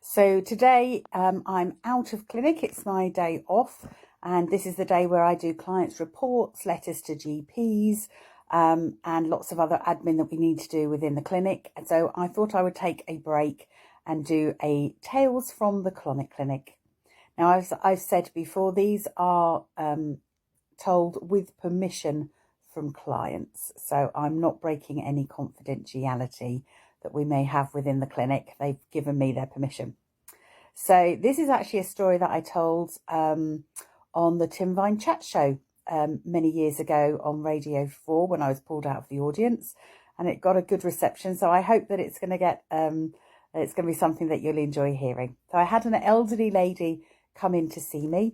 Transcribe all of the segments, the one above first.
So today I'm out of clinic. It's my day off, and this is the day where I do clients' reports, letters to GPs, and lots of other admin that we need to do within the clinic. And so I thought I would take a break and do a Tales from the Colonic Clinic. Now, I've said before, these are told with permission from clients, so I'm not breaking any confidentiality that we may have within the clinic. They've given me their permission. So this is actually a story that I told on the Tim Vine chat show many years ago on Radio 4 when I was pulled out of the audience, and it got a good reception. So I hope that it's going to get it's going to be something that you'll enjoy hearing. So I had an elderly lady come in to see me.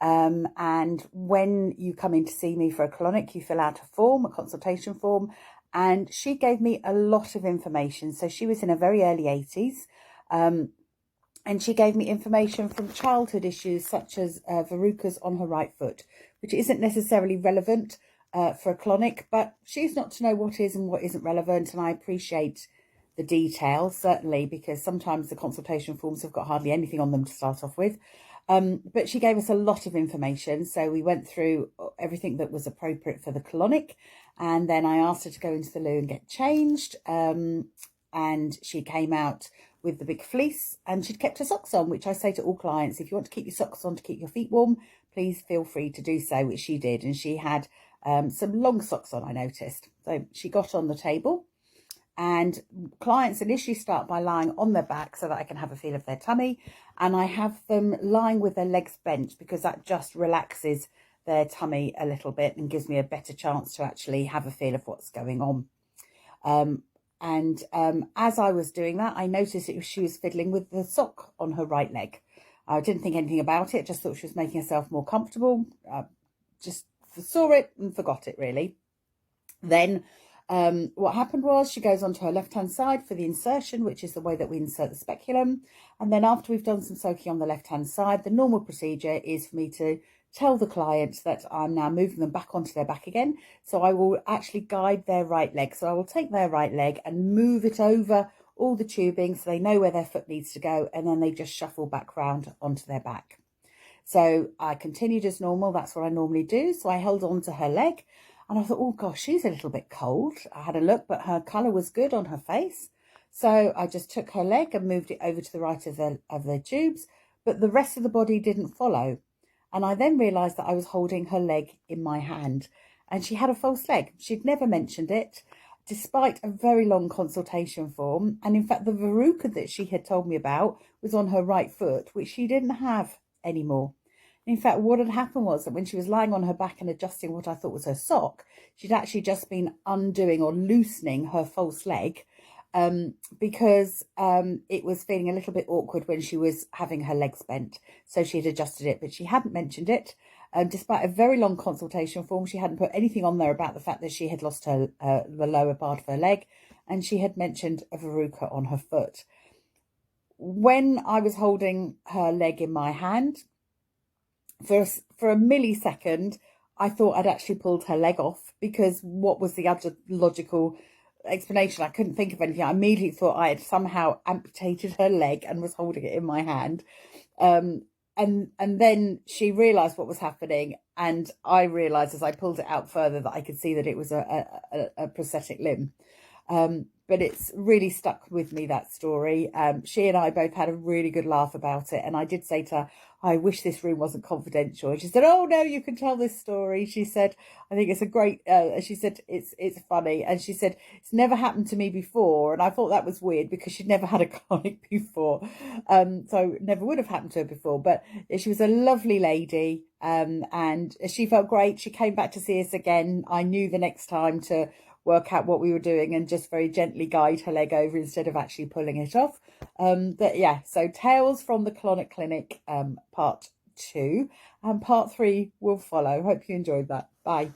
And when you come in to see me for a colonic, you fill out a form, a consultation form, and she gave me a lot of information. So she was in her very early 80s, and she gave me information from childhood issues such as verrucas on her right foot, which isn't necessarily relevant for a colonic, but she's not to know what is and what isn't relevant. And I appreciate the details, certainly, because sometimes the consultation forms have got hardly anything on them to start off with. But she gave us a lot of information. So we went through everything that was appropriate for the colonic. And then I asked her to go into the loo and get changed. And she came out with the big fleece, and she'd kept her socks on, which I say to all clients, if you want to keep your socks on to keep your feet warm, please feel free to do so, which she did. And she had some long socks on, I noticed. So she got on the table. And clients initially start by lying on their back so that I can have a feel of their tummy. And I have them lying with their legs bent because that just relaxes their tummy a little bit and gives me a better chance to actually have a feel of what's going on. As I was doing that, I noticed she was fiddling with the sock on her right leg. I didn't think anything about it, just thought she was making herself more comfortable. Just saw it and forgot it, really. Then what happened was she goes onto her left-hand side for the insertion, which is the way that we insert the speculum. And then after we've done some soaking on the left-hand side, the normal procedure is for me to tell the client that I'm now moving them back onto their back again. So I will actually guide their right leg. So I will take their right leg and move it over all the tubing so they know where their foot needs to go, and then they just shuffle back round onto their back. So I continued as normal. That's what I normally do. So I held on to her leg. And I thought, oh, gosh, she's a little bit cold. I had a look, but her colour was good on her face. So I just took her leg and moved it over to the right of the tubes. But the rest of the body didn't follow. And I then realised that I was holding her leg in my hand. And she had a false leg. She'd never mentioned it, despite a very long consultation form. And in fact, the verruca that she had told me about was on her right foot, which she didn't have anymore. In fact, what had happened was that when she was lying on her back and adjusting what I thought was her sock, she'd actually just been undoing or loosening her false leg because it was feeling a little bit awkward when she was having her legs bent. So she had adjusted it, but she hadn't mentioned it. Despite a very long consultation form, she hadn't put anything on there about the fact that she had lost the lower part of her leg, and she had mentioned a verruca on her foot. When I was holding her leg in my hand, for a millisecond, I thought I'd actually pulled her leg off, because what was the other logical explanation? I couldn't think of anything. I immediately thought I had somehow amputated her leg and was holding it in my hand. And then she realised what was happening, and I realised as I pulled it out further that I could see that it was a prosthetic limb. But it's really stuck with me, that story. She and I both had a really good laugh about it. And I did say to her, I wish this room wasn't confidential. And she said, oh, no, you can tell this story. She said, I think it's a great, she said, it's funny. And she said, it's never happened to me before. And I thought that was weird because she'd never had a colonic before. So it never would have happened to her before. But she was a lovely lady. And she felt great. She came back to see us again. I knew the next time to work out what we were doing and just very gently guide her leg over instead of actually pulling it off. But yeah, so Tales from the Colonic Clinic, part 2, and part 3 will follow. Hope you enjoyed that. Bye.